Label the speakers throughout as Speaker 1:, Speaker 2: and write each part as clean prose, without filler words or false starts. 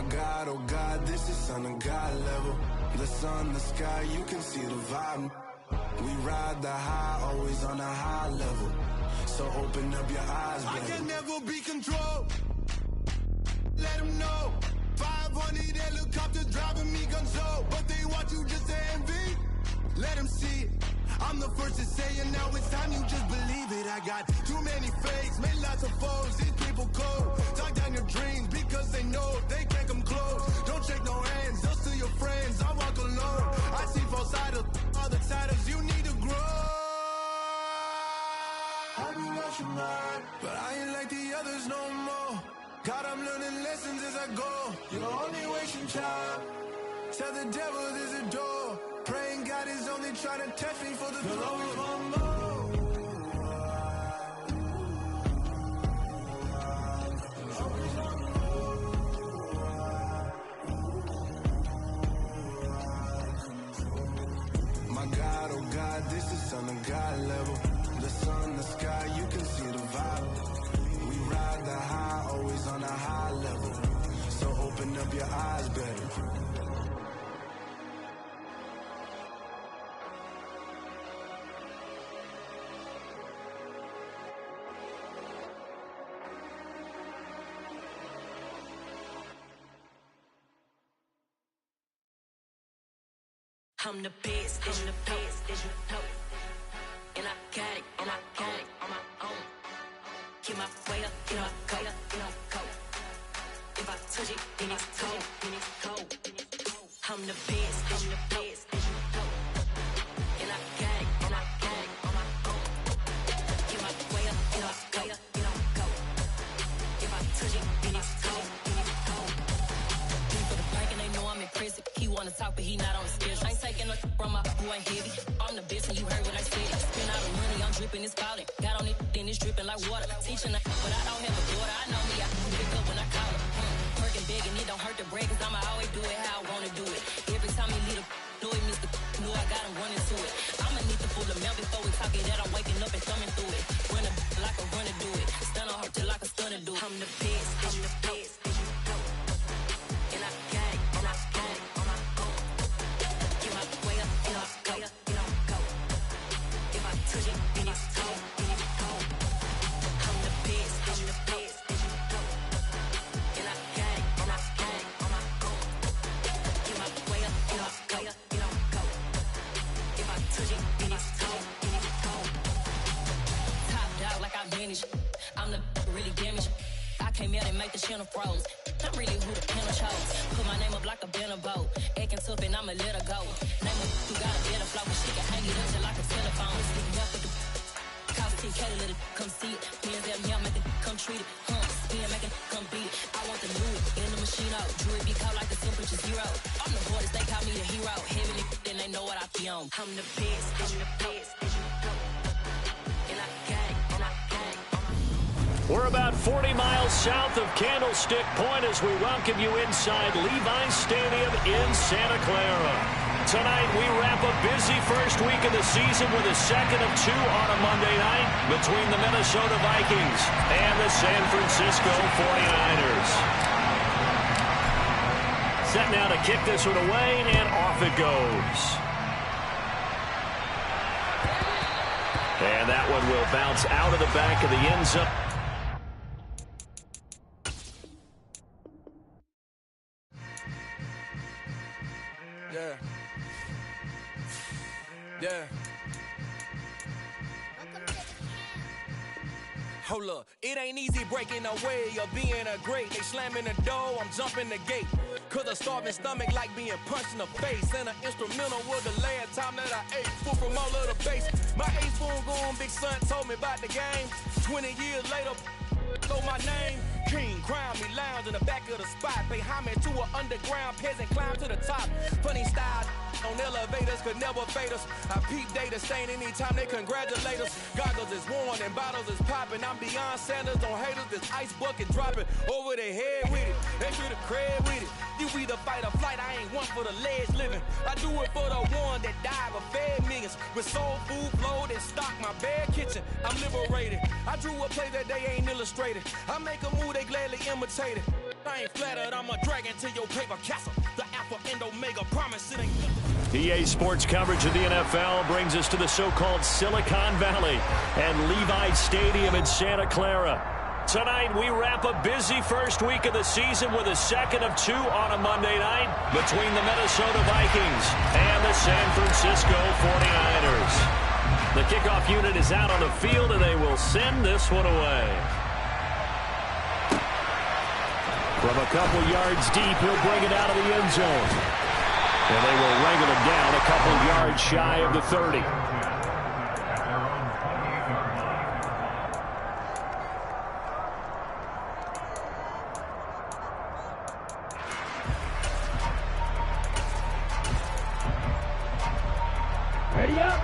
Speaker 1: God, oh God, this is on a God level. The sun, the sky, you can see the vibe. We ride the high, always on a high level. So open up your eyes, baby. I can never be controlled. Let them know. 500 helicopters driving me gonzo, but they want you just to envy. Let them see it. I'm the first to say it, now it's time you just believe it. I got too many fakes, made lots of foes. These people cold. Talk down your dreams because they know they can't come close. Don't shake no hands, just to your friends. I walk alone. I see false idols, all the titles you need to grow. Have you lost your mind? But I ain't like the others no more. God, I'm learning lessons as I go. You're only wasting time. Tell the devil there's a door. Praying God is only trying to test me for the glory of more. My God, oh God, this is on a God level. The sun, the sky, you can see the vibe. We ride the high, always on a high level. So open up your eyes, better.
Speaker 2: I'm the best, I'm the best, as you know. And I got it, and I got it on my own. Get my way up, get my go, go. If I touch it, then it's cold, then it's cold. I'm the best, as you know. And I got it, and I got it on my own. Get my way up, get my go. If I touch it, then it's cold, then it's cold. For the bank and they know I'm in prison. He wanna talk, but he not on the schedule. I ain't taking no from my boy ain't heavy. I'm the best and you heard what I said. Spend all the money, I'm dripping, it's falling. Got on it, then it's dripping like water. Teaching but I don't have a daughter. I know me, I can pick up when I call her. Working big and it don't hurt to break, cause I'ma always do it how I wanna do it. Every time he lead a do it, Mr. Knew I got him running to it. I'ma need to pull the mail before we talk it that I'm waking up and thumbing through it. Run a like a runner do it. Stun on her till like a stunner do it. I'm the best, I'm the best. And I got it, and I got it on my own. Get my way up, get my go. If I touch it, then it's cold, then it's cold. I'm the best, I'm the best. And I got it, and I got it on my own. Get my way up, get my go. If I touch it, then it's cold, then it's cold. Top dog like I managed. I'm the really damaged. I came out and make the channel froze. I'm really who the panel chose. Put my name up like a banner boat. Acting tough and I'ma let her go. Name her who got a better flow, but she can hang it up just like a telephone. Sticking up with the call TK to let it come see it. Me and them here make it come treat it. Spin make it come beat it. I want the new in the machine out. Jewelry be cold like the temperature 0. I'm the hardest, they call me the hero. Heaven then they know what I be on. I'm the best, I'm the best, as you know. And I got it, and I got it.
Speaker 3: We're about 40 miles south of Candlestick Point as we welcome you inside Levi's Stadium in Santa Clara. Tonight, we wrap a busy first week of the season with a second of 2 on a Monday night between the Minnesota Vikings and the San Francisco 49ers. Set now to kick this one away, and off it goes. And that one will bounce out of the back of the end zone.
Speaker 4: Yeah. Hold up, it ain't easy breaking away or being a great. They slamming the door, I'm jumping the gate. Cause a starving stomach like being punched in the face. And an instrumental was the last time that I ate. Food from all of the base. My A-spoon going, big son told me about the game. 20 years later, know my name. King, crown me, lounge in the back of the spot. Pay homage to an underground peasant, climb to the top. Funny style on elevators could never fade us. I peep data stain anytime they congratulate us. Goggles is worn and bottles is popping. I'm beyond Sanders on haters. This ice bucket dropping over their head with it. They should have cred with it. You either fight or flight. I ain't one for the ledge living. I do it for the one that died but fed millions. With soul food flowed and stock my bare kitchen. I'm liberated. I drew a play that they ain't illustrated. I make a move, they gladly imitate it. I ain't flattered, I'm a dragon to your paper castle. The Alpha and Omega promise it ain't.
Speaker 3: EA Sports coverage of the NFL brings us to the so-called Silicon Valley and Levi Stadium in Santa Clara. Tonight, we wrap a busy first week of the season with a second of two on a Monday night between the Minnesota Vikings and the San Francisco 49ers. The kickoff unit is out on the field, and they will send this one away. From a couple yards deep, he'll bring it out of the end zone. And they will wrangle him down a couple yards shy of the 30.
Speaker 5: Ready up.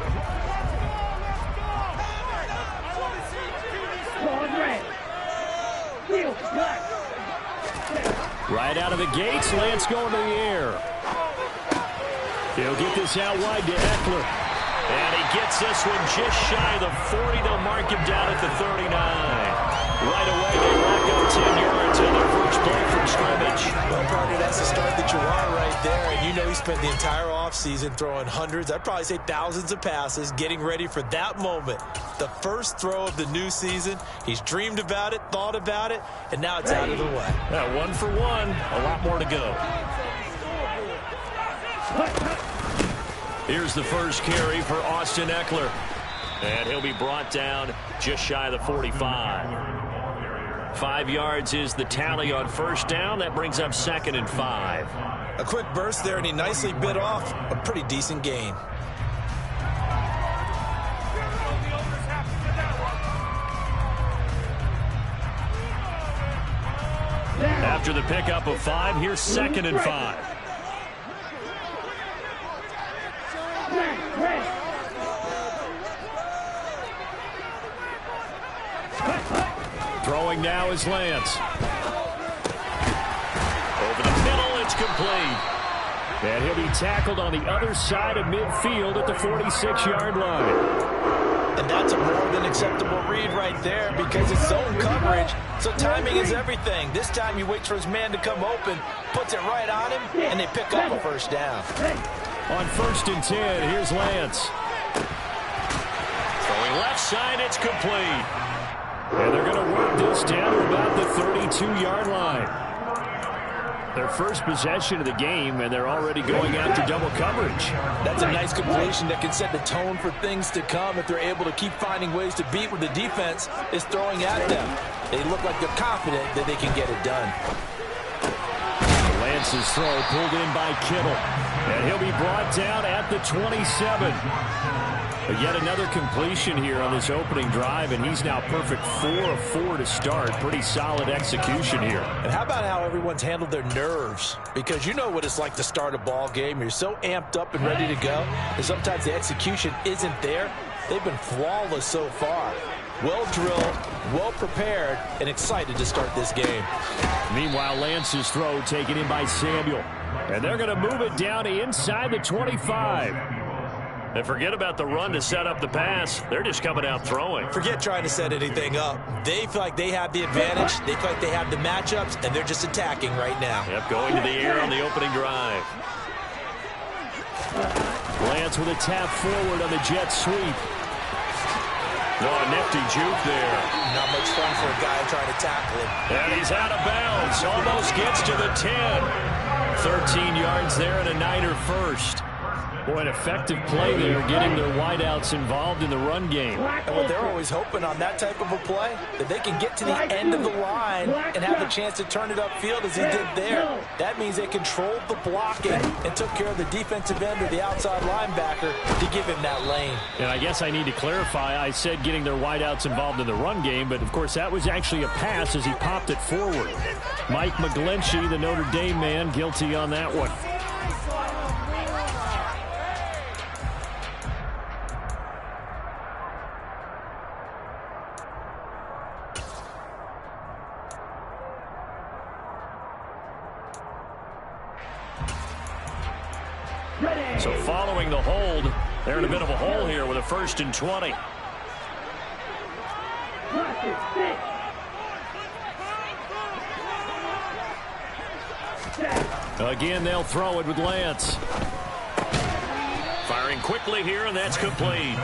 Speaker 3: Right out of the gates, Lance going to the air. He'll get this out wide to Eckler. And he gets this one just shy of the 40. They'll mark him down at the 39. Right away, they rack up 10 yards on their first play from scrimmage.
Speaker 6: Well, partner, that's the start that you want right there. And you know he spent the entire offseason throwing hundreds, I'd probably say thousands of passes, getting ready for that moment. The first throw of the new season. He's dreamed about it, thought about it, and now it's out of the way.
Speaker 3: Yeah, 1 for 1. A lot more to go. Here's the first carry for Austin Eckler. And he'll be brought down just shy of the 45. 5 yards is the tally on first down. That brings up 2nd and 5.
Speaker 6: A quick burst there, and he nicely bit off a pretty decent gain.
Speaker 3: After the pickup of 5, here's 2nd and 5. Throwing now is Lance. Over the middle, it's complete. And he'll be tackled on the other side of midfield at the 46-yard line.
Speaker 6: And that's a more than acceptable read right there because it's zone coverage, so timing is everything. This time he waits for his man to come open, puts it right on him, and they pick up a first down.
Speaker 3: On 1st and 10, here's Lance. Throwing left side, it's complete. And they're going to work this down to about the 32-yard line. Their first possession of the game, and they're already going after double coverage.
Speaker 6: That's a nice completion that can set the tone for things to come if they're able to keep finding ways to beat what the defense is throwing at them. They look like they're confident that they can get it done.
Speaker 3: Lance's throw pulled in by Kittle. And he'll be brought down at the 27. But yet another completion here on this opening drive, and he's now perfect 4 of 4 to start. Pretty solid execution here.
Speaker 6: And how about how everyone's handled their nerves? Because you know what it's like to start a ball game. You're so amped up and ready to go, and sometimes the execution isn't there. They've been flawless so far. Well drilled, well prepared, and excited to start this game.
Speaker 3: Meanwhile, Lance's throw taken in by Samuel. And they're going to move it down inside the 25. And forget about the run to set up the pass. They're just coming out throwing.
Speaker 6: Forget trying to set anything up. They feel like they have the advantage. They feel like they have the matchups, and they're just attacking right now.
Speaker 3: Yep, going to the air on the opening drive. Lance with a tap forward on the jet sweep. Oh, a nifty juke there.
Speaker 6: Not much fun for a guy trying to tackle him.
Speaker 3: And he's out of bounds. Almost gets to the 10. 13 yards there and a Niner first. Boy, an effective play there, getting their wideouts involved in the run game.
Speaker 6: And what they're always hoping on that type of a play, that they can get to the end of the line and have a chance to turn it upfield as he did there. That means they controlled the blocking and took care of the defensive end or the outside linebacker to give him that lane.
Speaker 3: And I guess I need to clarify, I said getting their wideouts involved in the run game, but of course that was actually a pass as he popped it forward. Mike McGlinchey, the Notre Dame man, guilty on that one. So following the hold, they're in a bit of a hole here with a 1st and 20. Again, they'll throw it with Lance. Firing quickly here, and that's complete.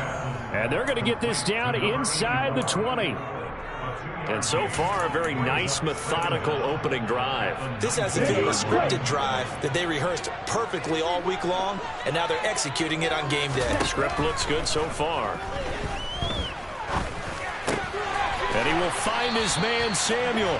Speaker 3: And they're going to get this down inside the 20. And so far, a very nice, methodical opening drive.
Speaker 6: This has to feel a scripted drive that they rehearsed perfectly all week long, and now they're executing it on game day.
Speaker 3: Script looks good so far. And he will find his man, Samuel.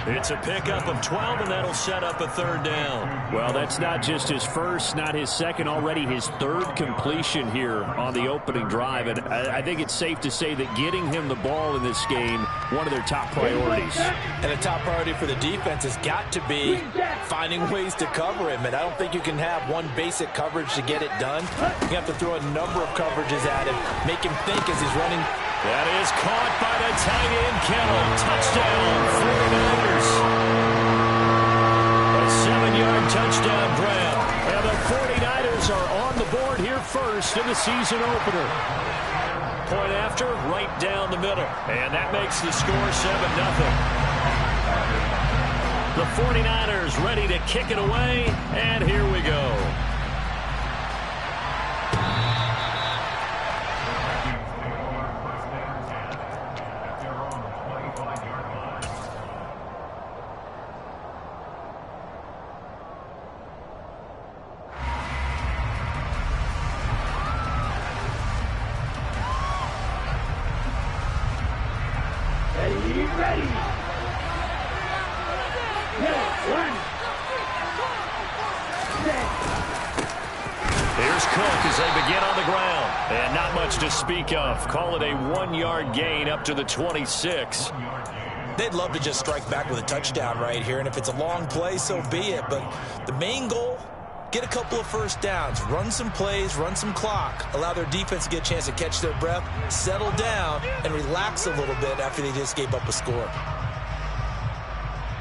Speaker 3: It's a pickup of 12, and that'll set up a third down. Well, that's not just his first, not his second, already his third completion here on the opening drive. And I think it's safe to say that getting him the ball in this game, one of their top priorities.
Speaker 6: And a top priority for the defense has got to be finding ways to cover him. And I don't think you can have one basic coverage to get it done. You have to throw a number of coverages at him, make him think as he's running.
Speaker 3: That is caught by the tight end, Kittle. Touchdown, 49ers. A 7-yard touchdown grab. And the 49ers are on the board here first in the season opener. Point after, right down the middle. And that makes the score 7-0. The 49ers ready to kick it away, and here we go. To speak of. Call it a 1-yard gain up to the 26.
Speaker 6: They'd love to just strike back with a touchdown right here, and if it's a long play, so be it. But the main goal, get a couple of first downs, run some plays, run some clock, allow their defense to get a chance to catch their breath, settle down, and relax a little bit after they just gave up a score.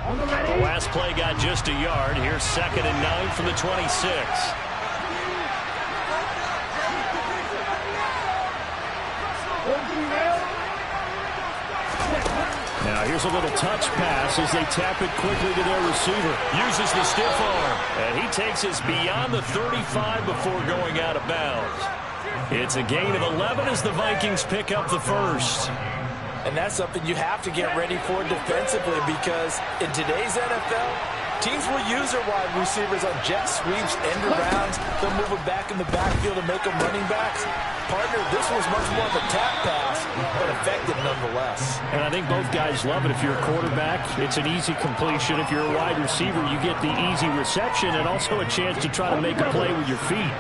Speaker 3: The last play got just a yard. Here's 2nd and 9 from the 26. Now here's a little touch pass as they tap it quickly to their receiver. Uses the stiff arm. And he takes us beyond the 35 before going out of bounds. It's a gain of 11 as the Vikings pick up the first.
Speaker 6: And that's something you have to get ready for defensively, because in today's NFL, teams will use their wide receivers on jet sweeps, end arounds. They'll move them back in the backfield and make them running backs. Partner, this was much more of a tap pass, but effective nonetheless.
Speaker 3: And I think both guys love it. If you're a quarterback, it's an easy completion. If you're a wide receiver, you get the easy reception and also a chance to try to make a play with your feet.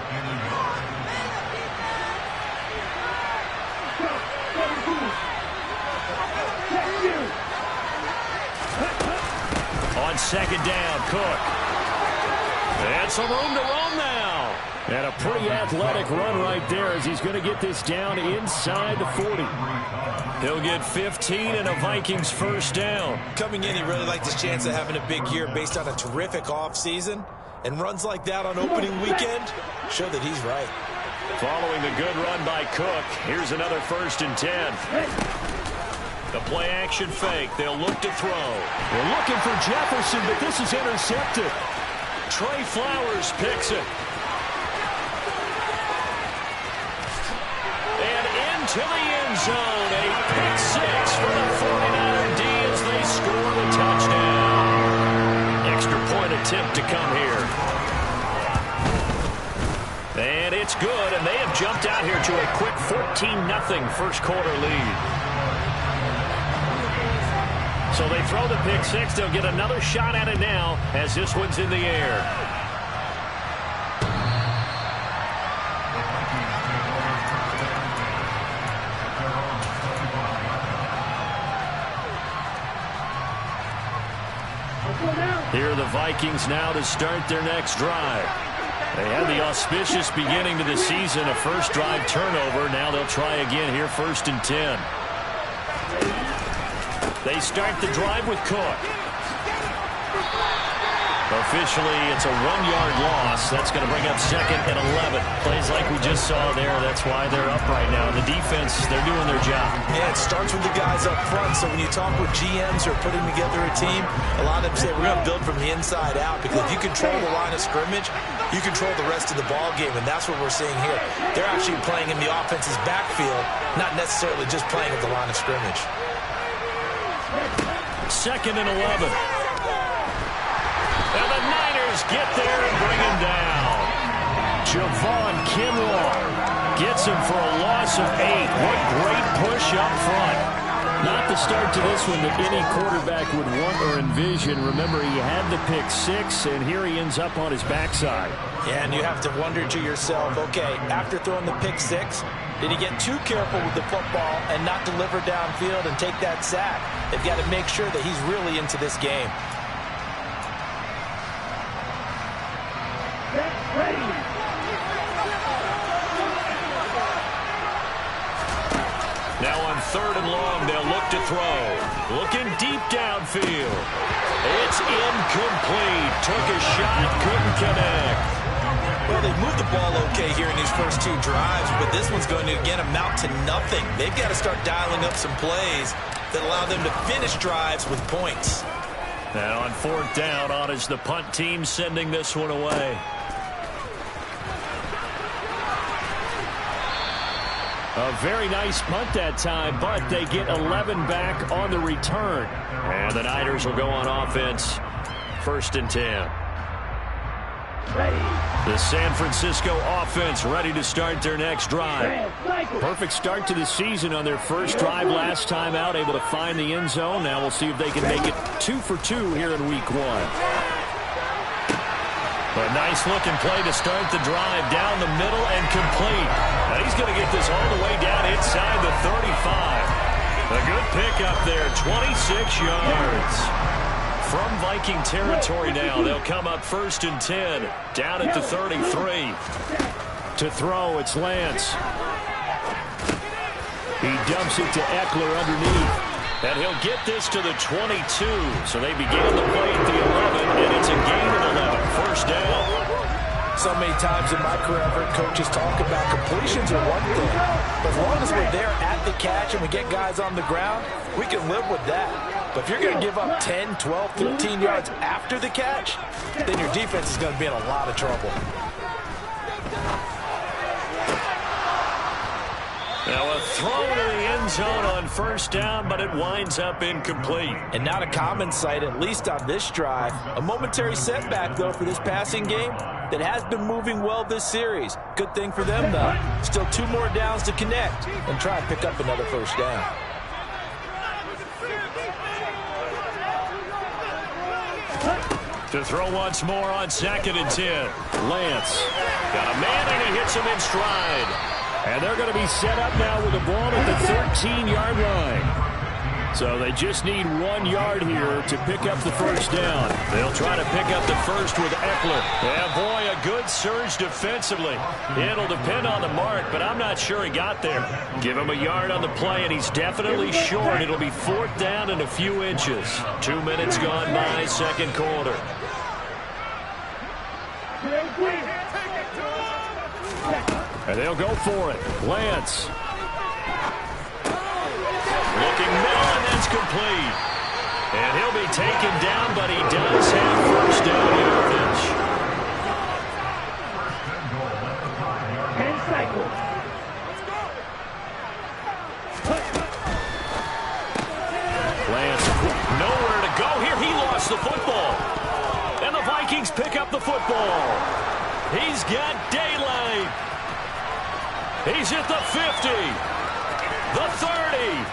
Speaker 3: On 2nd down, Cook. And some room to roam now. And a pretty athletic run right there as he's going to get this down inside the 40. He'll get 15 and a Vikings first down.
Speaker 6: Coming in, he really liked his chance of having a big year based on a terrific offseason. And runs like that on opening weekend show that he's right.
Speaker 3: Following the good run by Cook, here's another 1st and 10. The play action fake. They'll look to throw. They're looking for Jefferson, but this is intercepted. Trey Flowers picks it. And into the end zone. A pick 6 for the 49er D as they score the touchdown. Extra point attempt to come here. And it's good, and they have jumped out here to a quick 14-0 first quarter lead. So they throw the pick 6. They'll get another shot at it now as this one's in the air. Here are the Vikings now to start their next drive. They had the auspicious beginning to the season, a first drive turnover. Now they'll try again here, 1st and 10. They start the drive with Cook. Officially, it's a 1-yard loss. That's going to bring up 2nd and 11.
Speaker 5: Plays like we just saw there. That's why they're up right now. The defense, they're doing their job.
Speaker 6: Yeah, it starts with the guys up front. So when you talk with GMs who are putting together a team, a lot of them say we're going to build from the inside out, because if you control the line of scrimmage, you control the rest of the ball game, and that's what we're seeing here. They're actually playing in the offense's backfield, not necessarily just playing at the line of scrimmage.
Speaker 3: 2nd and 11. And the Niners get there and bring him down. Javon Kinlaw gets him for a loss of 8. What great push up front.
Speaker 5: Not the start to this one that any quarterback would want or envision. Remember, he had the pick 6, and here he ends up on his backside.
Speaker 6: Yeah, and you have to wonder to yourself, okay, after throwing the pick 6, did he get too careful with the football and not deliver downfield and take that sack? They've got to make sure that he's really into this game.
Speaker 3: Now on 3rd and long, they'll look to throw. Looking deep downfield. It's incomplete. Took a shot, couldn't connect.
Speaker 6: Well, they moved the ball okay here in these first 2 drives, but this one's going to, again, amount to nothing. They've got to start dialing up some plays that allow them to finish drives with points.
Speaker 3: Now on 4th down, on is the punt team sending this one away.
Speaker 5: A very nice punt that time, but they get 11 back on the return.
Speaker 3: And the Niners will go on offense. 1st and 10. The San Francisco offense ready to start their next drive.
Speaker 5: Perfect start to the season on their first drive last time out, able to find the end zone. Now we'll see if they can make it 2 for 2 here in week 1.
Speaker 3: A nice-looking play to start the drive down the middle and complete. Now he's going to get this all the way down inside the 35. A good pickup there, 26 yards. From Viking territory now, they'll come up 1st and 10, down at the 33.
Speaker 5: To throw, it's Lance. He dumps it to Eckler underneath.
Speaker 3: And he'll get this to the 22. So they began the play at the 11, and it's a gain of 11. 1st down.
Speaker 6: So many times in my career, I've heard coaches talk about completions are one thing. But as long as we're there at the catch and we get guys on the ground, we can live with that. But if you're going to give up 10, 12, 13 yards after the catch, then your defense is going to be in a lot of trouble.
Speaker 3: Now a throw to the end zone on 1st down, but it winds up incomplete.
Speaker 6: And not a common sight, at least on this drive. A momentary setback, though, for this passing game that has been moving well this series. Good thing for them, though. Still 2 more downs to connect and try and pick up another 1st down.
Speaker 3: To throw once more on 2nd and 10. Lance got a man, and he hits him in stride.
Speaker 5: And they're going to be set up now with the ball at the 13-yard line. So they just need 1 yard here to pick up the 1st down.
Speaker 3: They'll try to pick up the first with Eckler. Yeah, boy, a good surge defensively. It'll depend on the mark, but I'm not sure he got there. Give him a yard on the play, and he's definitely short. It'll be 4th down and a few inches. 2 minutes gone by, 2nd quarter.
Speaker 5: And they'll go for it. Lance.
Speaker 3: Looking middle, and that's complete. And he'll be taken down, but he does have 1st down yardage.
Speaker 7: 10 seconds.
Speaker 3: Lance, nowhere to go here. He lost the football. And the Vikings pick up the football. He's got daylight. He's at the 50, the 30,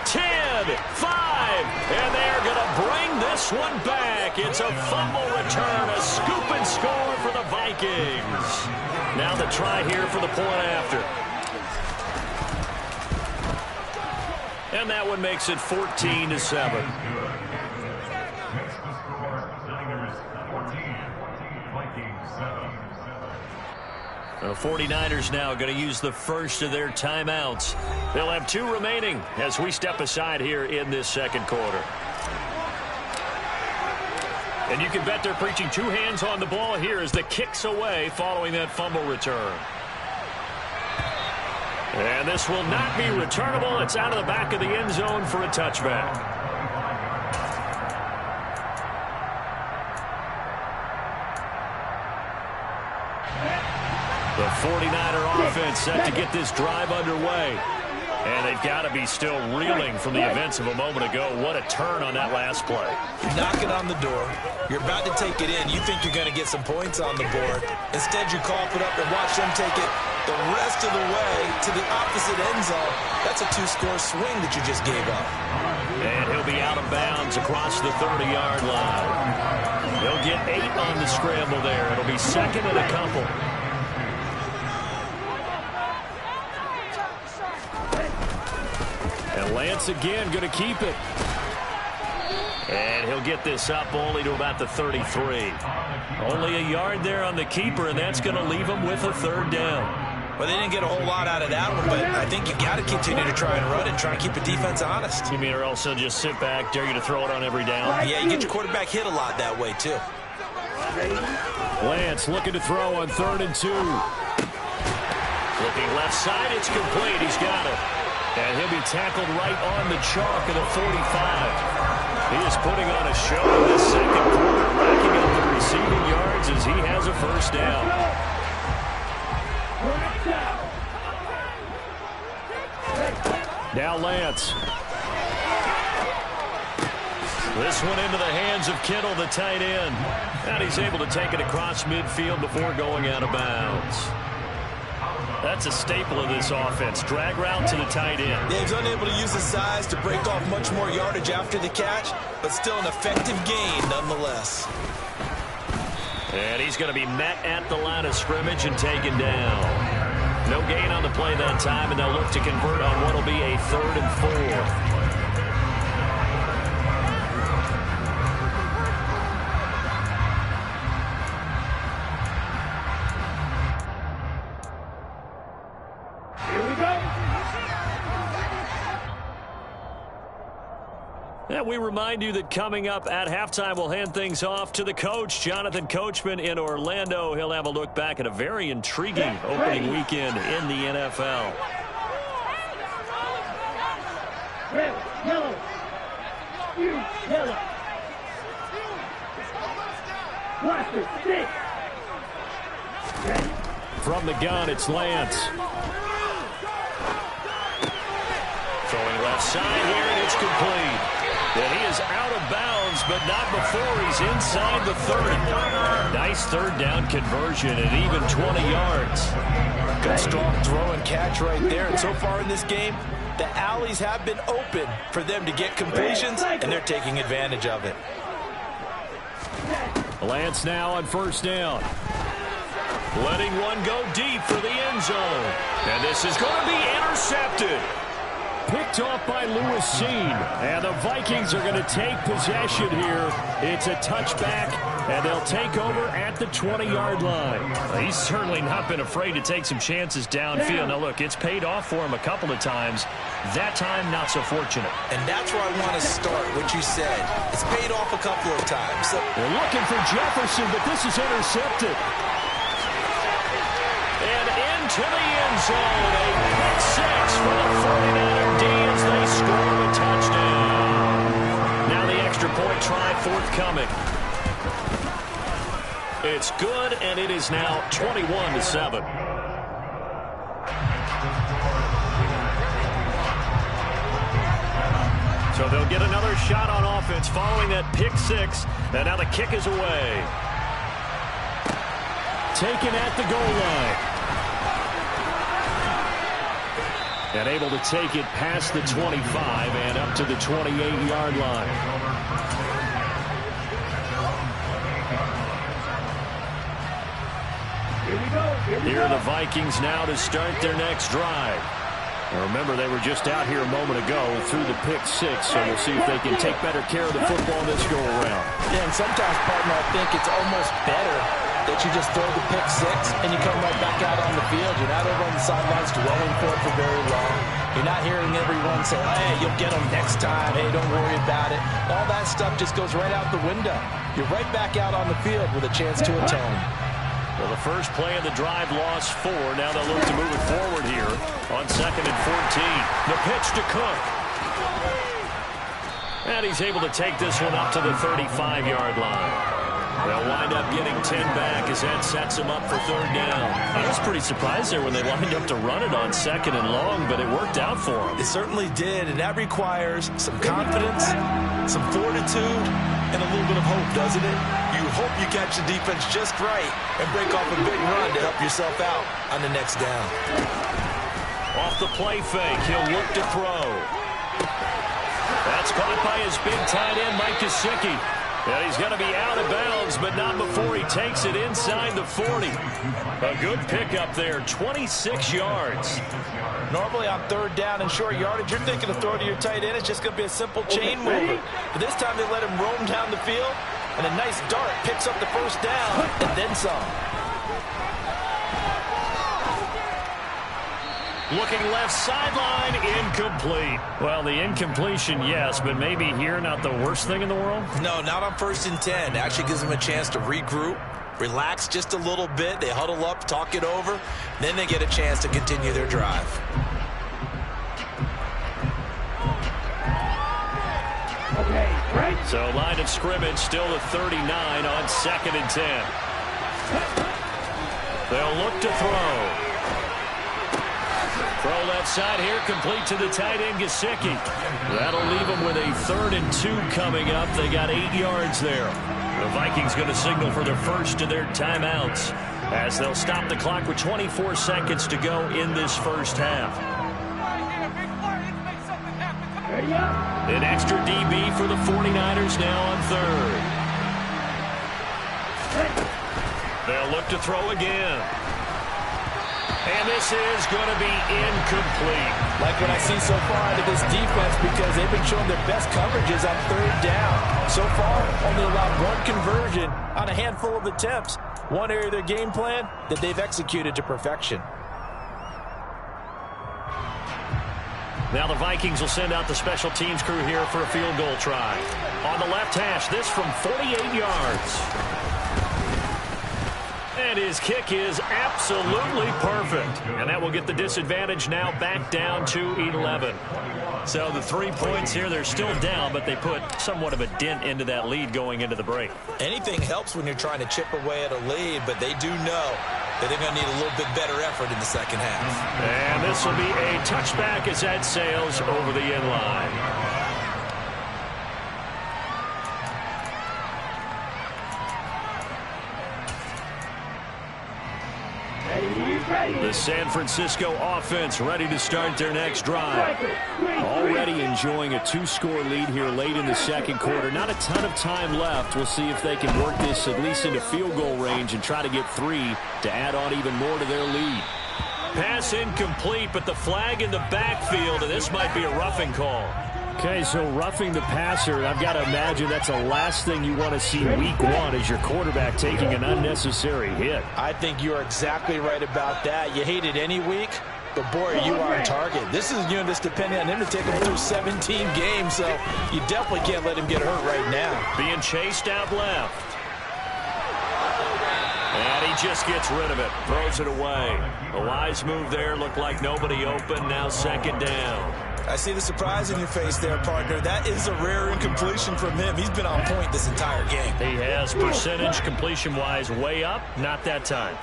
Speaker 3: 10, 5, and they're going to bring this one back. It's a fumble return, a scoop and score for the Vikings. Now the try here for the point after. And that one makes it 14-7. The 49ers now going to use the first of their timeouts. They'll have 2 remaining as we step aside here in this 2nd quarter. And you can bet they're preaching two hands on the ball here as the kick's away following that fumble return. And this will not be returnable. It's out of the back of the end zone for a touchback. The 49er offense set to get this drive underway. And they've got to be still reeling from the events of a moment ago. What a turn on that last play.
Speaker 6: You're knocking on the door. You're about to take it in. You think you're going to get some points on the board. Instead, you cough it up and watch them take it the rest of the way to the opposite end zone. That's a two-score swing that you just gave up.
Speaker 3: And he'll be out of bounds across the 30-yard line. They'll get 8 on the scramble there. It'll be second and a couple. And Lance again going to keep it. And he'll get this up only to about the 33. Only a yard there on the keeper, and that's going to leave him with a third down.
Speaker 6: Well, they didn't get a whole lot out of that one, but I think you got to continue to try and run and try and keep the defense honest.
Speaker 3: You mean or else they'll just sit back, dare you to throw it on every down?
Speaker 6: Yeah, you get your quarterback hit a lot that way, too.
Speaker 3: Lance looking to throw on 3rd and 2. Looking left side, it's complete. He's got it. And he'll be tackled right on the chalk of the 45. He is putting on a show in the second quarter, racking up the receiving yards as he has a first down. Now Lance. This one into the hands of Kittle, the tight end. And he's able to take it across midfield before going out of bounds. That's a staple of this offense. Drag route to the tight end.
Speaker 6: Yeah, he's unable to use his size to break off much more yardage after the catch, but still an effective gain nonetheless.
Speaker 3: And he's going to be met at the line of scrimmage and taken down. No gain on the play that time, and they'll look to convert on what will be a 3rd and 4. And we remind you that coming up at halftime, we'll hand things off to the coach, Jonathan Coachman in Orlando. He'll have a look back at a very intriguing opening weekend in the NFL.
Speaker 7: Red, yellow, yellow. Blaster, stick.
Speaker 3: From the gun, it's Lance. Throwing left side here, and it's complete. And he is out of bounds, but not before he's inside the 30. Nice third down conversion at even 20 yards.
Speaker 6: Good strong throw and catch right there. And so far in this game, the alleys have been open for them to get completions, and they're taking advantage of it.
Speaker 3: Lance now on first down. Letting one go deep for the end zone. And this is going to be intercepted. Picked off by Lewis Cine. And the Vikings are going to take possession here. It's a touchback, and they'll take over at the 20-yard line. He's certainly not been afraid to take some chances downfield. Now, look, it's paid off for him a couple of times. That time, not so fortunate.
Speaker 6: And that's where I want to start, what you said. It's paid off a couple of times. So
Speaker 3: they're looking for Jefferson, but this is intercepted. And into the end zone, a pick six for the 49er D as they score a touchdown. Now the extra point try forthcoming. It's good, and it is now 21-7. So they'll get another shot on offense following that pick six, and now the kick is away. Taken at the goal line. And able to take it past the 25 and up to the 28-yard line. Here are the Vikings now to start their next drive. Now remember, they were just out here a moment ago through the pick six, so we'll see if they can take better care of the football this go-around.
Speaker 6: Yeah, and sometimes, partner, I think it's almost better that you just throw the pick six and you come right back out on the field. You're not over on the sidelines dwelling for it for very long. You're not hearing everyone say, hey, you'll get them next time. Hey, don't worry about it. All that stuff just goes right out the window. you're right back out on the field with a chance to atone.
Speaker 3: Well, the first play of the drive lost 4. Now they'll look to move it forward here on 2nd and 14. The pitch to Cook. And he's able to take this one up to the 35-yard line. They'll wind up getting 10 back as that sets them up for 3rd down. I was pretty surprised there when they lined up to run it on 2nd and long, but it worked out for them.
Speaker 6: It certainly did, and that requires some confidence, some fortitude, and a little bit of hope, doesn't it? You hope you catch the defense just right and break off a big run to help yourself out on the next down.
Speaker 3: Off the play fake, he'll look to throw. That's caught by his big tight end, Mike Gesicki. And he's going to be out of bounds, but not before he takes it inside the 40. A good pickup there, 26 yards.
Speaker 6: Normally on 3rd down and short yardage, you're thinking of throw to your tight end. It's just going to be a simple chain mover. But this time they let him roam down the field, and a nice dart picks up the 1st down, and then some.
Speaker 3: Looking left sideline, incomplete. Well, the incompletion, yes, but maybe here not the worst thing in the world?
Speaker 6: No, not on 1st and 10. Actually gives them a chance to regroup, relax just a little bit. They huddle up, talk it over. Then they get a chance to continue their drive.
Speaker 7: Okay, right.
Speaker 3: So line of scrimmage still the 39 on 2nd and 10. They'll look to throw. Throw left side here, complete to the tight end, Gesicki. That'll leave them with a 3rd and 2 coming up. They got 8 yards there. The Vikings going to signal for their first of their timeouts as they'll stop the clock with 24 seconds to go in this first half. An extra DB for the 49ers now on 3rd. They'll look to throw again. And this is going to be incomplete.
Speaker 6: Like what I see so far out of this defense, because they've been showing their best coverages on 3rd down. So far, only allowed 1 conversion on a handful of attempts. One area of their game plan that they've executed to perfection.
Speaker 3: Now the Vikings will send out the special teams crew here for a field goal try. On the left hash, this from 48 yards. And his kick is absolutely perfect. And that will get the disadvantage now back down to 11. So the 3 points here, they're still down, but they put somewhat of a dent into that lead going into the break.
Speaker 6: Anything helps when you're trying to chip away at a lead, but they do know that they're going to need a little bit better effort in the second half.
Speaker 3: And this will be a touchback as that sails over the end line. The San Francisco offense ready to start their next drive. Already enjoying a 2-score lead here late in the 2nd quarter. Not a ton of time left. We'll see if they can work this at least into field goal range and try to get 3 to add on even more to their lead. Pass incomplete, but the flag in the backfield, and this might be a roughing call. Okay, so roughing the passer, I've got to imagine that's the last thing you want to see week 1 is your quarterback taking an unnecessary hit.
Speaker 6: I think you're exactly right about that. You hate it any week, but boy, you are on target. This is just depending on him to take him through 17 games, so you definitely can't let him get hurt right now.
Speaker 3: Being chased out left. And he just gets rid of it, throws it away. A wise move there, looked like nobody open, now 2nd down.
Speaker 6: I see the surprise in your face there, partner. That is a rare incompletion from him. He's been on point this entire game.
Speaker 3: He has percentage completion-wise way up. Not that time.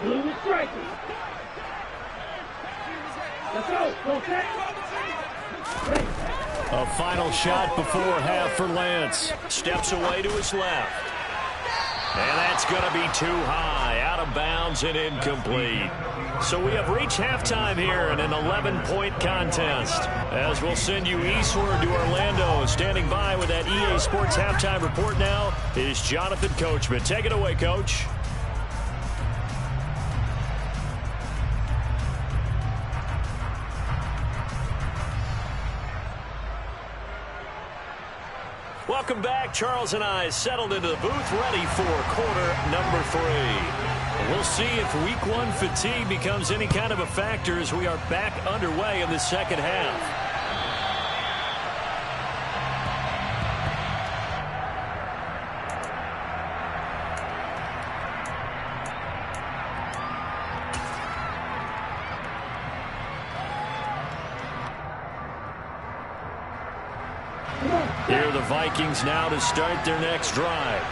Speaker 7: Blue is striking. Let's go. Go set.
Speaker 3: A final shot before half for Lance. Steps away to his left. And that's going to be too high. Out of bounds and incomplete. So we have reached halftime here in an 11-point contest. As we'll send you eastward to Orlando. Standing by with that EA Sports halftime report now is Jonathan Coachman. Take it away, Coach. Welcome back. Charles and I settled into the booth ready for quarter number 3. We'll see if week 1 fatigue becomes any kind of a factor as we are back underway in the second half. Here are the Vikings now to start their next drive.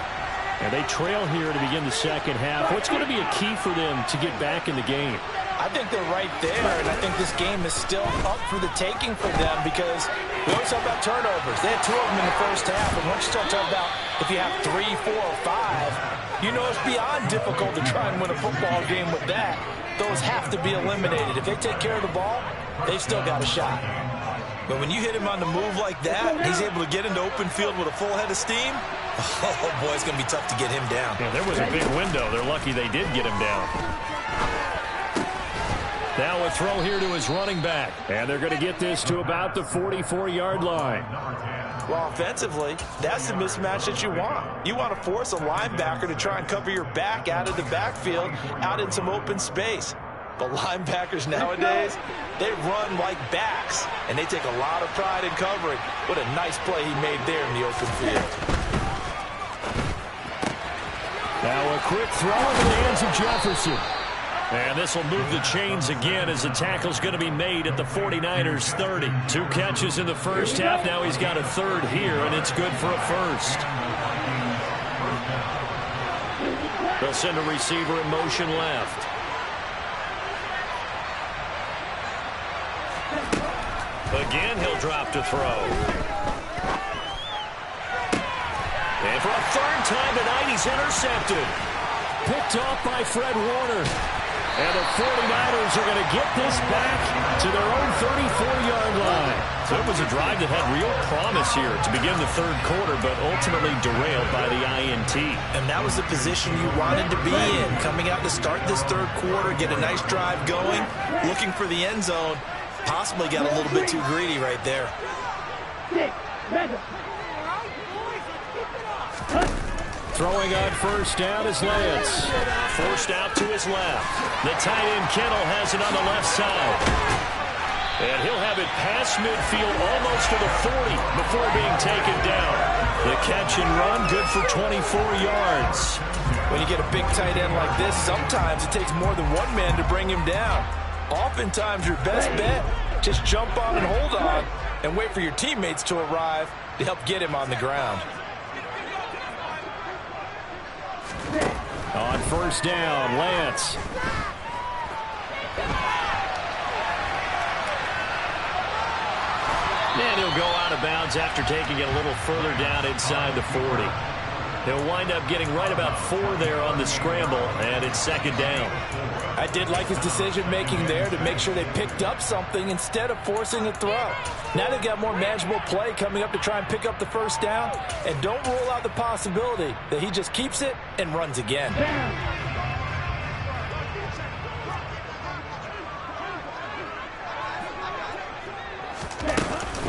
Speaker 3: And they trail here to begin the second half. What's going to be a key for them to get back in the game?
Speaker 6: I think they're right there, and I think this game is still up for the taking for them because we always talk about turnovers. They had 2 of them in the first half, and once you start talking about if you have 3, 4, or 5, you know it's beyond difficult to try and win a football game with that. Those have to be eliminated. If they take care of the ball, they've still got a shot.
Speaker 8: But when you hit him on the move like that, he's able to get into open field with a full head of steam. Oh, boy, it's going to be tough to get him down.
Speaker 3: Yeah, there was a big window. They're lucky they did get him down. Now a throw here to his running back. And they're going to get this to about the 44-yard line.
Speaker 8: Well, offensively, that's the mismatch that you want. You want to force a linebacker to try and cover your back out of the backfield, out in some open space. But linebackers nowadays, they run like backs, and they take a lot of pride in covering. What a nice play he made there in the open field.
Speaker 3: Now a quick throw into the hands of Jefferson. And this will move the chains again as the tackle's going to be made at the 49ers 30. 2 catches in the first half. Now he's got a third here, and it's good for a first. They'll send a receiver in motion left. Again, he'll drop to throw. And for a third time tonight, he's intercepted. Picked off by Fred Warner. And the 49ers are going to get this back to their own 34-yard line. So it was a drive that had real promise here to begin the third quarter, but ultimately derailed by the INT.
Speaker 8: And that was the position you wanted to be in. Coming out to start this third quarter, get a nice drive going, looking for the end zone. Possibly got a little bit too greedy right there.
Speaker 3: Throwing on first down is Lance. Forced out to his left. The tight end Kittle has it on the left side. And he'll have it past midfield almost to the 40 before being taken down. The catch and run good for 24 yards.
Speaker 8: When you get a big tight end like this, sometimes it takes more than one man to bring him down. Oftentimes your best bet, just jump on and hold on and wait for your teammates to arrive to help get him on the ground.
Speaker 3: On first down, Lance. And he'll go out of bounds after taking it a little further down inside the 40. He'll wind up getting right about 4 there on the scramble, and it's second down.
Speaker 6: I did like his decision-making there to make sure they picked up something instead of forcing a throw. Now they've got more manageable play coming up to try and pick up the first down, and don't rule out the possibility that he just keeps it and runs again.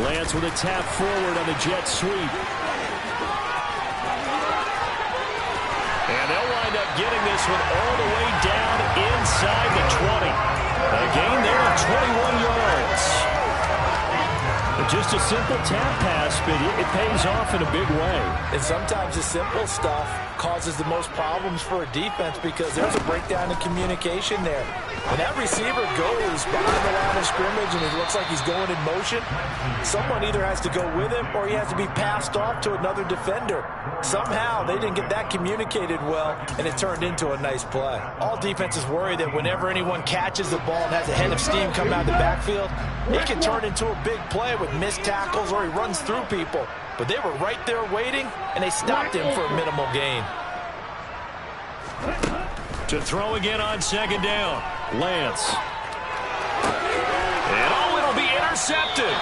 Speaker 3: Lance with a tap forward on the jet sweep. And they'll wind up getting this one all the way down inside the 20. A gain there of 21 yards. Just a simple tap pass, but it pays off in a big way.
Speaker 6: And sometimes the simple stuff causes the most problems for a defense because there's a breakdown in communication there. When that receiver goes behind the line of scrimmage and it looks like he's going in motion, someone either has to go with him or he has to be passed off to another defender. Somehow they didn't get that communicated well, and it turned into a nice play. All defenses worry that whenever anyone catches the ball and has a head of steam come out of the backfield, it can turn into a big play with missed tackles or he runs through people. But they were right there waiting, and they stopped him for a minimal gain.
Speaker 3: To throw again on second down, Lance. And it'll be intercepted.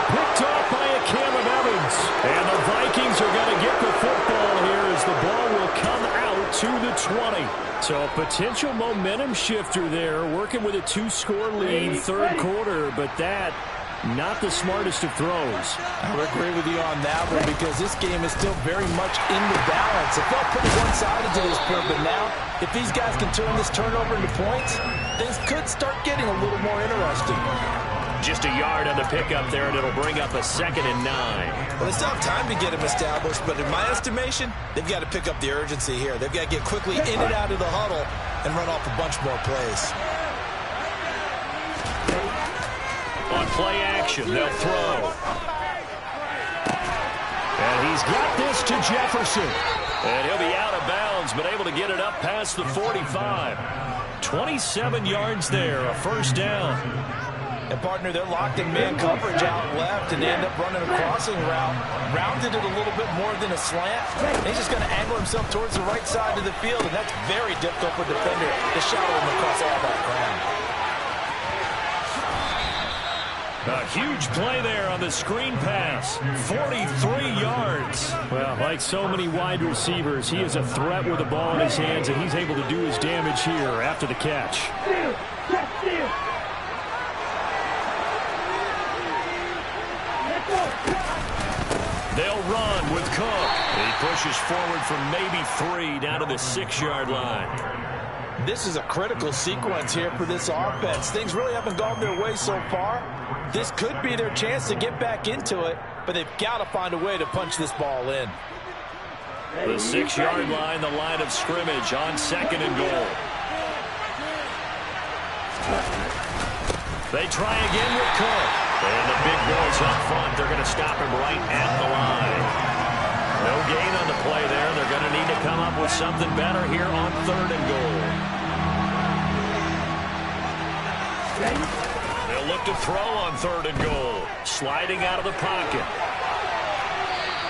Speaker 3: Picked off by a Caleb Evans. And the Vikings are going to get the football here as the ball will come out to the 20. So a potential momentum shifter there, working with a 2-score lead, third quarter, but that not the smartest of throws.
Speaker 6: I would agree with you on that one because this game is still very much in the balance. It felt pretty one-sided to this point, but now if these guys can turn this turnover into points, things could start getting a little more interesting.
Speaker 3: Just a yard on the pickup there, and it'll bring up a 2nd and 9.
Speaker 8: Well, they still have time to get him established, but in my estimation, they've got to pick up the urgency here. They've got to get quickly in and out of the huddle and run off a bunch more plays.
Speaker 3: On play action, they'll throw. And he's got this to Jefferson. And he'll be out of bounds, but able to get it up past the 45. 27 yards there, a first down.
Speaker 8: And, partner, they're locked in man coverage out left, and they end up running a crossing route. Rounded it a little bit more than a slant. He's just going to angle himself towards the right side of the field, and that's very difficult for a defender to shadow him across all that ground.
Speaker 3: A huge play there on the screen pass. 43 yards. Well, like so many wide receivers, he is a threat with the ball in his hands, and he's able to do his damage here after the catch. They'll run with Cook. He pushes forward from maybe 3 down to the 6-yard line.
Speaker 8: This is a critical sequence here for this offense. Things really haven't gone their way so far. This could be their chance to get back into it, but they've got to find a way to punch this ball in.
Speaker 3: The 6-yard line, the line of scrimmage on 2nd and goal. They try again with Cook. And the big boys up front, they're going to stop him right at the line. No gain on the play there. They're going to need to come up with something better here on 3rd and goal. They'll look to throw on 3rd and goal. Sliding out of the pocket.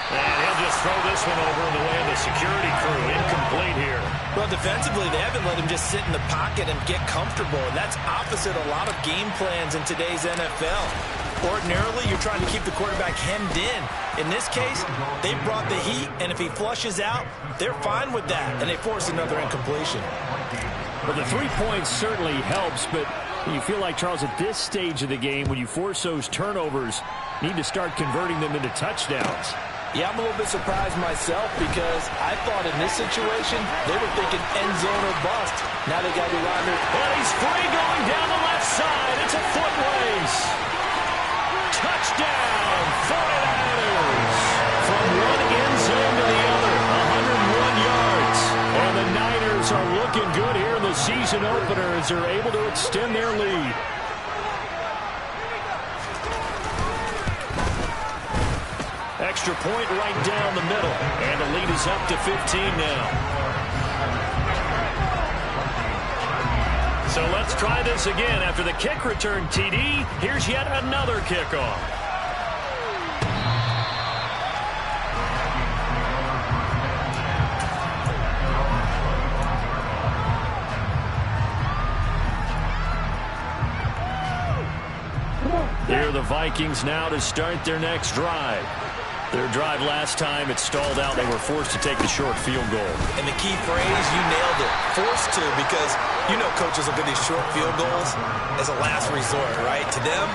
Speaker 3: And he'll just throw this one over in the way of the security crew. Incomplete here.
Speaker 8: Well, defensively, they haven't let him just sit in the pocket and get comfortable. And that's opposite a lot of game plans in today's NFL. Ordinarily, you're trying to keep the quarterback hemmed in. In this case, they brought the heat, and if he flushes out, they're fine with that, and they force another incompletion.
Speaker 3: Well, the 3 points certainly helps, but you feel like, Charles, at this stage of the game, when you force those turnovers, you need to start converting them into touchdowns.
Speaker 8: Yeah, I'm a little bit surprised myself because I thought in this situation, they were thinking end zone or bust. Now they got to run their...
Speaker 3: And he's free going down the left side. It's a foot race. Touchdown, 49ers. From one end zone to the other, 101 yards. And the Niners are looking good here in the season opener as they're able to extend their lead. Extra point right down the middle. And the lead is up to 15 now. So let's try this again. After the kick return TD, here's yet another kickoff. Here are the Vikings now to start their next drive. Their drive last time, it stalled out. They were forced to take the short field goal.
Speaker 8: And the key phrase, you nailed it. Forced to, because you know coaches look at these short field goals as a last resort, right? To them,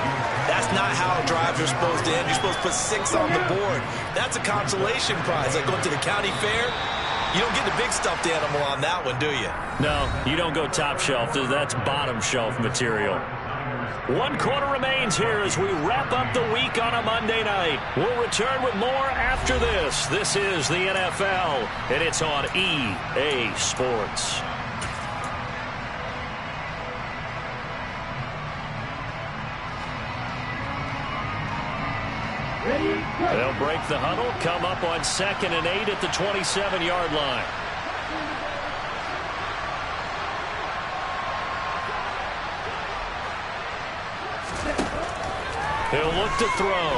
Speaker 8: that's not how drives are supposed to end. You're supposed to put 6 on the board. That's a consolation prize. Like going to the county fair, you don't get the big stuffed animal on that one, do you?
Speaker 3: No, you don't go top shelf. That's bottom shelf material. 1 quarter remains here as we wrap up the week on a Monday night. We'll return with more after this. This is the NFL, and it's on EA Sports. They'll break the huddle, come up on 2nd and 8 at the 27-yard line. He'll look to throw.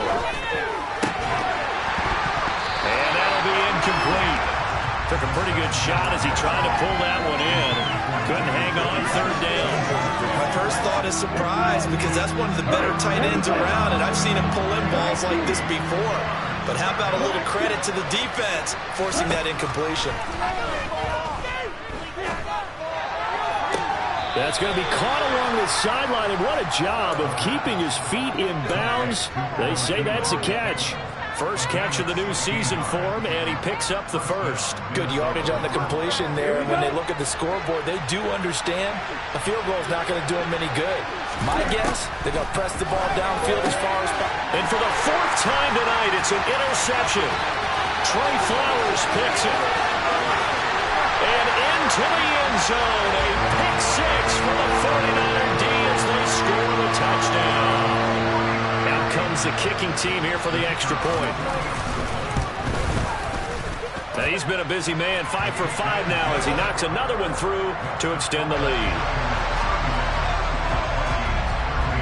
Speaker 3: And that'll be incomplete. Took a pretty good shot as he tried to pull that one in. Couldn't hang on 3rd down.
Speaker 8: My first thought is surprise because that's one of the better tight ends around, and I've seen him pull in balls like this before. But how about a little credit to the defense forcing that incompletion?
Speaker 3: That's going to be caught along the sideline, and what a job of keeping his feet in bounds. They say that's a catch. First catch of the new season for him, and he picks up the first.
Speaker 8: Good yardage on the completion there, and when they look at the scoreboard, they do understand a field goal is not going to do them any good. My guess, they're going to press the ball downfield as far as possible.
Speaker 3: And for the 4th time tonight, it's an interception. Trey Flowers picks it. And into the end zone, a pick 6 for the 49er D as they score the touchdown. Out comes the kicking team here for the extra point. And he's been a busy man, 5 for 5 now as he knocks another one through to extend the lead.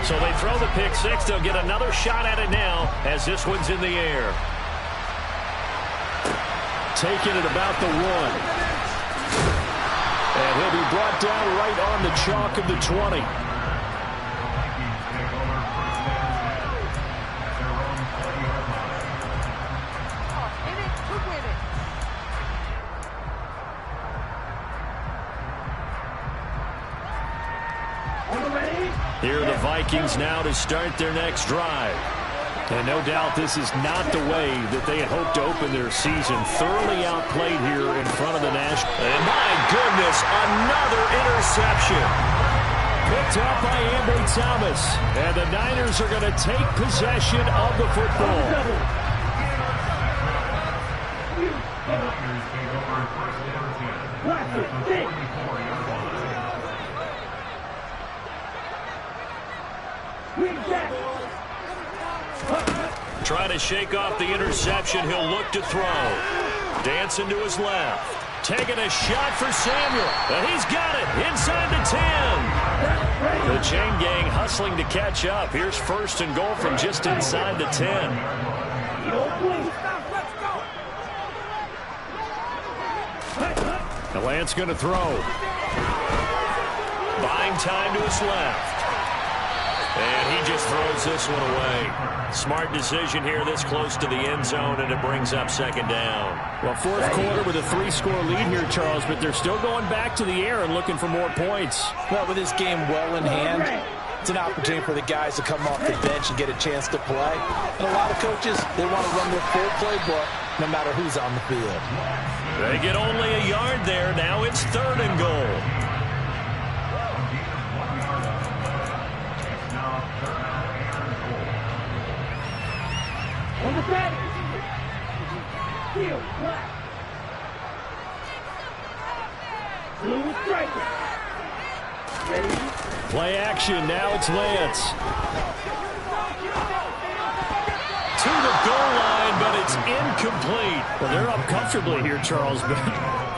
Speaker 3: So they throw the pick six. They'll get another shot at it now as this one's in the air. Taking it about the 1. And he'll be brought down right on the chalk of the 20. Here are the Vikings now to start their next drive. And no doubt this is not the way that they had hoped to open their season. Thoroughly outplayed here in front of the National. And my goodness, another interception. Picked up by Ambry Thomas. And the Niners are going to take possession of the football. Trying to shake off the interception. He'll look to throw. Dancing to his left. Taking a shot for Samuel. And he's got it inside the 10. The chain gang hustling to catch up. Here's 1st and goal from just inside the 10. The Lance going to throw. Buying time to his left. And he just throws this one away. Smart decision here this close to the end zone, and it brings up 2nd down. Well, 4th quarter with a 3-score lead here, Charles, but they're still going back to the air and looking for more points.
Speaker 6: Well, with this game well in hand, it's an opportunity for the guys to come off the bench and get a chance to play. And a lot of coaches, they want to run their full playbook no matter who's on the field.
Speaker 3: They get only a yard there. Now it's 3rd and goal.
Speaker 7: On the back. Field, black. Blue striker. Ready?
Speaker 3: Play action. Now it's Lance. To the goal line, but it's incomplete.
Speaker 5: Well, they're up comfortably here, Charles, but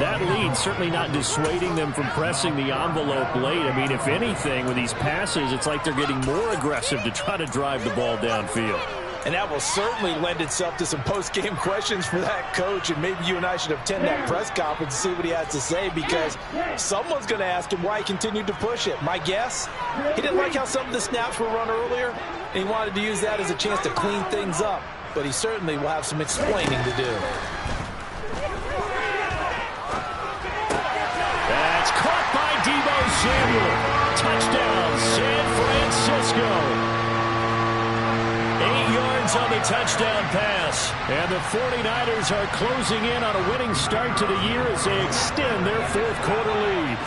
Speaker 5: that lead certainly not dissuading them from pressing the envelope late. I mean, if anything, with these passes, it's like they're getting more aggressive to try to drive the ball downfield.
Speaker 6: And that will certainly lend itself to some post-game questions for that coach. And maybe you and I should attend that press conference and see what he has to say, because someone's going to ask him why he continued to push it. My guess, he didn't like how some of the snaps were run earlier, and he wanted to use that as a chance to clean things up. But he certainly will have some explaining to do.
Speaker 3: That's caught by Deebo Samuel. Touchdown, San Francisco. 8 yards on the touchdown pass. And the 49ers are closing in on a winning start to the year as they extend their 4th quarter lead.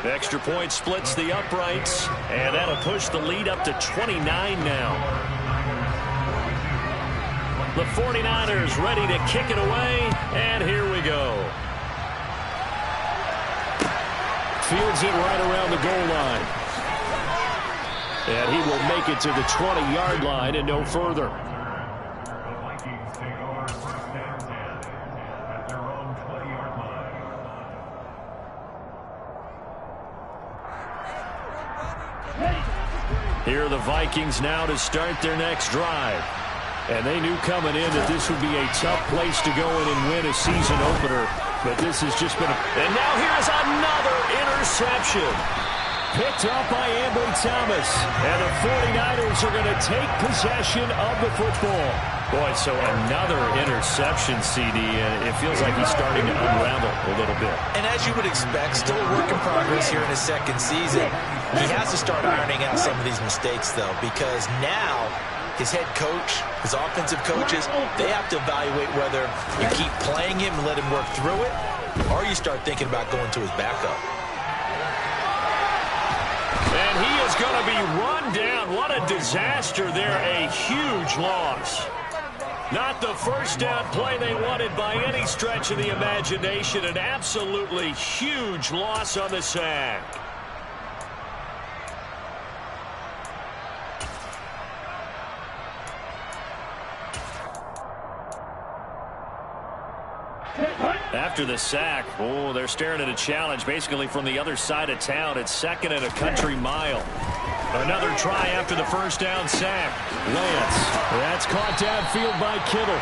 Speaker 3: The extra point splits the uprights, and that'll push the lead up to 29 now. The 49ers ready to kick it away, and here we go. Fields it right around the goal line. And he will make it to the 20-yard line and no further. Here are the Vikings now to start their next drive. And they knew coming in that this would be a tough place to go in and win a season opener. But this has just been a... And now here's another interception. Picked up by Ambry Thomas. And the 49ers are going to take possession of the football. Boy, so another interception, CD. And it feels like he's starting to unravel a little bit.
Speaker 6: And as you would expect, still a work in progress here in his 2nd season. He has to start ironing out some of these mistakes, though, because now his head coach, his offensive coaches, they have to evaluate whether you keep playing him and let him work through it, or you start thinking about going to his backup.
Speaker 3: And he is going to be run down. What a disaster there. A huge loss. Not the first down play they wanted by any stretch of the imagination. An absolutely huge loss on the sack. after the sack. Oh, they're staring at a challenge basically from the other side of town. It's second and a country mile. Another try after the first down sack. Lance. That's caught downfield by Kittle.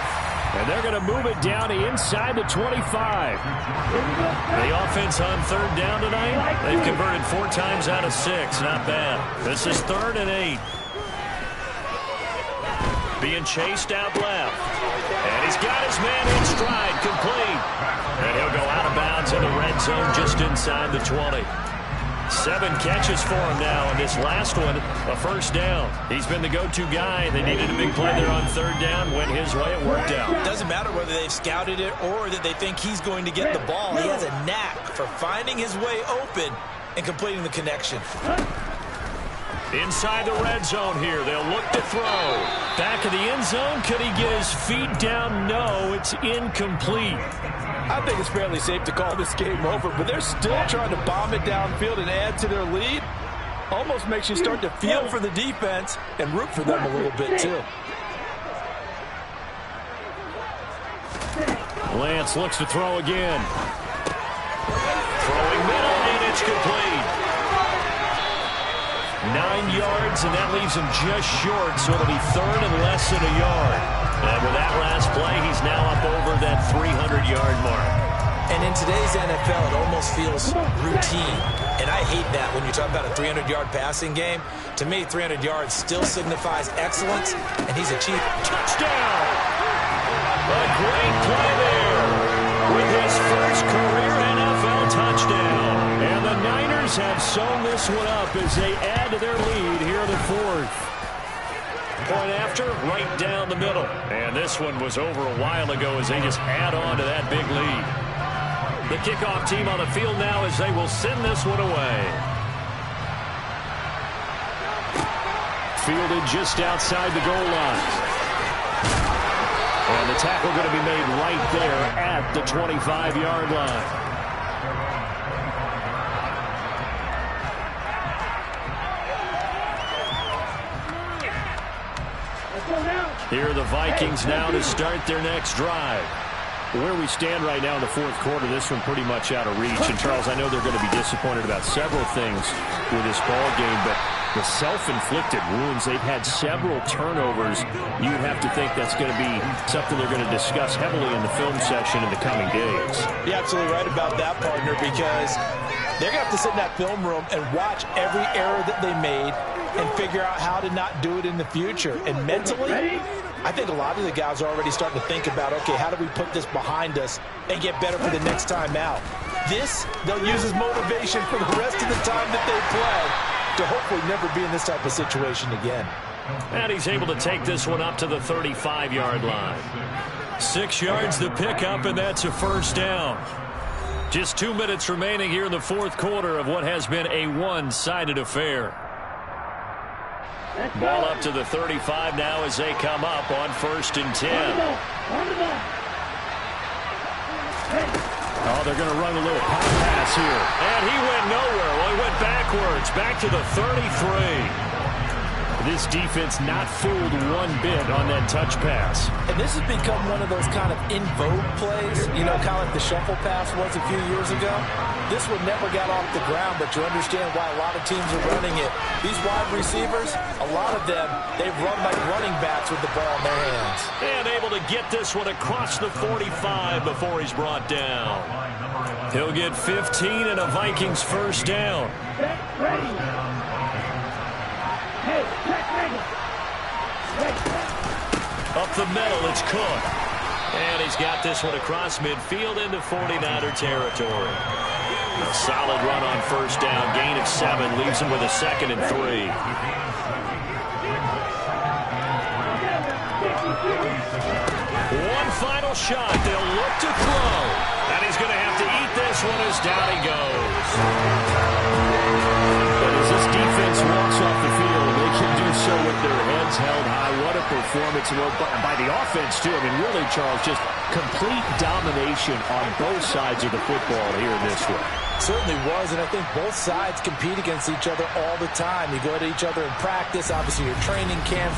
Speaker 3: And they're going to move it down to inside the 25. The offense on third down tonight, they've converted 4 times out of 6. Not bad. This is 3rd and 8. Being chased out left. And he's got his man in stride, complete. And he'll go out of bounds in the red zone just inside the 20. 7 catches for him now, and this last one, a first down. He's been the go-to guy. They needed a big play there on third down. Went his way. It worked out.
Speaker 8: Doesn't matter whether they've scouted it or that they think he's going to get the ball. He has a knack for finding his way open and completing the connection.
Speaker 3: Inside the red zone here. They'll look to throw. Back of the end zone. Could he get his feet down? No, it's incomplete.
Speaker 6: I think it's fairly safe to call this game over, but they're still trying to bomb it downfield and add to their lead. Almost makes you start to feel for the defense and root for them a little bit, too.
Speaker 3: Lance looks to throw again. Throwing middle, and it's complete. 9 yards, and that leaves him just short, so it'll be 3rd and less than a yard. And with that last play, he's now up over that 300-yard mark.
Speaker 8: And in today's NFL, it almost feels routine. And I hate that when you talk about a 300-yard passing game. To me, 300 yards still signifies excellence, and he's achieved.
Speaker 3: Touchdown! A great play there with his first career NFL touchdown. And the Niners have sewn this one up as they add to their lead here in the 4th. Point after, right down the middle. And this one was over a while ago as they just add on to that big lead. The kickoff team on the field now as they will send this one away. Fielded just outside the goal line. And the tackle going to be made right there at the 25-yard line. Here are the Vikings now to start their next drive. Where we stand right now in the 4th quarter, this one pretty much out of reach. And, Charles, I know they're going to be disappointed about several things with this ball game, but the self-inflicted wounds, they've had several turnovers. You'd have to think that's going to be something they're going to discuss heavily in the film session in the coming days.
Speaker 8: You're absolutely right about that, partner, because they're going to have to sit in that film room and watch every error that they made and figure out how to not do it in the future. And mentally, I think a lot of the guys are already starting to think about, okay, how do we put this behind us and get better for the next time out? This, they'll use as motivation for the rest of the time that they play to hopefully never be in this type of situation again.
Speaker 3: And he's able to take this one up to the 35-yard line. 6 yards the pickup, and that's a first down. Just 2 minutes remaining here in the 4th quarter of what has been a one-sided affair. Ball up to the 35 now as they come up on 1st and 10. Oh, they're going to run a little pop pass here. And he went nowhere. Well, he went backwards, back to the 33. This defense not fooled one bit on that touch pass.
Speaker 6: And this has become one of those kind of in vogue plays, you know, kind of like the shuffle pass was a few years ago. This one never got off the ground, but you understand why a lot of teams are running it. These wide receivers, a lot of them, they've run like running backs with the ball in their hands.
Speaker 3: And able to get this one across the 45 before he's brought down. He'll get 15 and a Vikings first down. Up the middle, it's Cook. And he's got this one across midfield into 49er territory. A solid run on first down. Gain of 7 leaves him with a 2nd and 3. One final shot. They'll look to throw. And he's going to have to eat this one as down he goes. But as this defense walks off the field, they can do so with their heads held high. What a performance by the offense, too. I mean, really, Charles, just complete domination on both sides of the football here in this one.
Speaker 6: Certainly was, and I think both sides compete against each other all the time. You go at each other in practice, obviously your training camp.